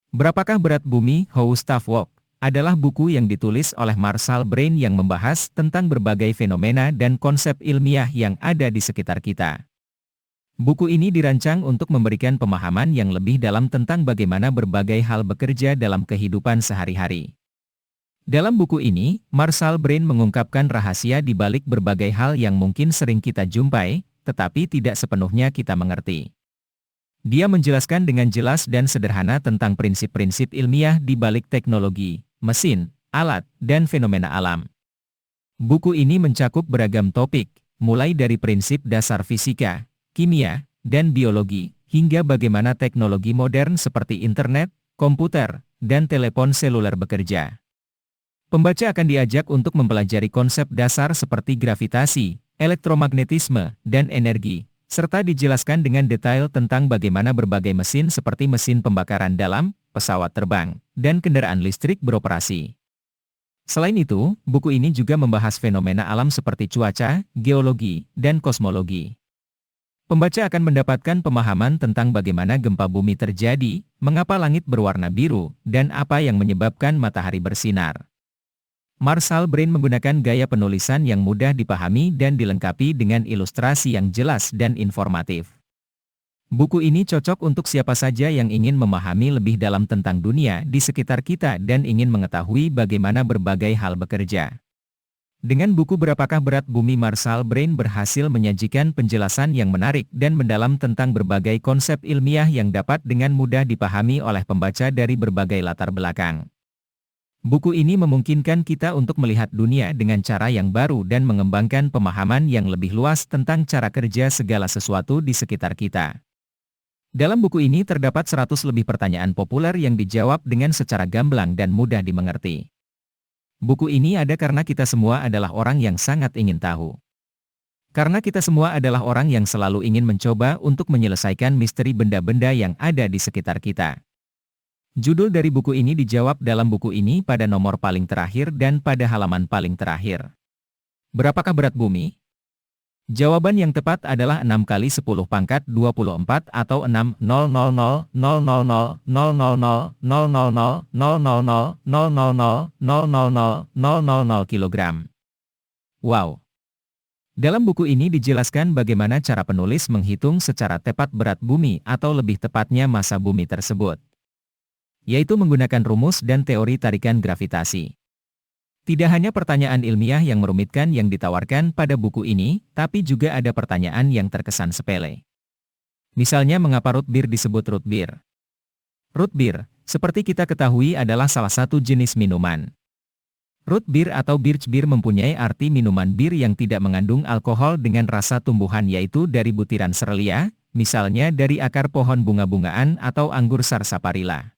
Berapakah Berat Bumi, How Stuff Walk? Adalah buku yang ditulis oleh Marshall Brain yang membahas tentang berbagai fenomena dan konsep ilmiah yang ada di sekitar kita. Buku ini dirancang untuk memberikan pemahaman yang lebih dalam tentang bagaimana berbagai hal bekerja dalam kehidupan sehari-hari. Dalam buku ini, Marshall Brain mengungkapkan rahasia di balik berbagai hal yang mungkin sering kita jumpai, tetapi tidak sepenuhnya kita mengerti. Dia menjelaskan dengan jelas dan sederhana tentang prinsip-prinsip ilmiah di balik teknologi, mesin, alat, dan fenomena alam. Buku ini mencakup beragam topik, mulai dari prinsip dasar fisika, kimia, dan biologi, hingga bagaimana teknologi modern seperti internet, komputer, dan telepon seluler bekerja. Pembaca akan diajak untuk mempelajari konsep dasar seperti gravitasi, elektromagnetisme, dan energi, serta dijelaskan dengan detail tentang bagaimana berbagai mesin seperti mesin pembakaran dalam, pesawat terbang, dan kendaraan listrik beroperasi. Selain itu, buku ini juga membahas fenomena alam seperti cuaca, geologi, dan kosmologi. Pembaca akan mendapatkan pemahaman tentang bagaimana gempa bumi terjadi, mengapa langit berwarna biru, dan apa yang menyebabkan matahari bersinar. Marshall Brain menggunakan gaya penulisan yang mudah dipahami dan dilengkapi dengan ilustrasi yang jelas dan informatif. Buku ini cocok untuk siapa saja yang ingin memahami lebih dalam tentang dunia di sekitar kita dan ingin mengetahui bagaimana berbagai hal bekerja. Dengan buku Berapakah Berat Bumi, Marshall Brain berhasil menyajikan penjelasan yang menarik dan mendalam tentang berbagai konsep ilmiah yang dapat dengan mudah dipahami oleh pembaca dari berbagai latar belakang. Buku ini memungkinkan kita untuk melihat dunia dengan cara yang baru dan mengembangkan pemahaman yang lebih luas tentang cara kerja segala sesuatu di sekitar kita. Dalam buku ini terdapat 100 lebih pertanyaan populer yang dijawab dengan secara gamblang dan mudah dimengerti. Buku ini ada karena kita semua adalah orang yang sangat ingin tahu. Karena kita semua adalah orang yang selalu ingin mencoba untuk menyelesaikan misteri benda-benda yang ada di sekitar kita. Judul dari buku ini dijawab dalam buku ini pada nomor paling terakhir dan pada halaman paling terakhir. Berapakah berat bumi? Jawaban yang tepat adalah 6 kali 10 pangkat 24 atau 6,000,000,000,000,000,000,000,000,000 kilogram. Wow! Dalam buku ini dijelaskan bagaimana cara penulis menghitung secara tepat berat bumi atau lebih tepatnya massa bumi tersebut, yaitu menggunakan rumus dan teori tarikan gravitasi. Tidak hanya pertanyaan ilmiah yang merumitkan yang ditawarkan pada buku ini, tapi juga ada pertanyaan yang terkesan sepele. Misalnya mengapa root beer disebut root beer? Root beer, seperti kita ketahui adalah salah satu jenis minuman. Root beer atau birch beer mempunyai arti minuman bir yang tidak mengandung alkohol dengan rasa tumbuhan yaitu dari butiran serelia, misalnya dari akar pohon bunga-bungaan atau anggur sarsaparilla.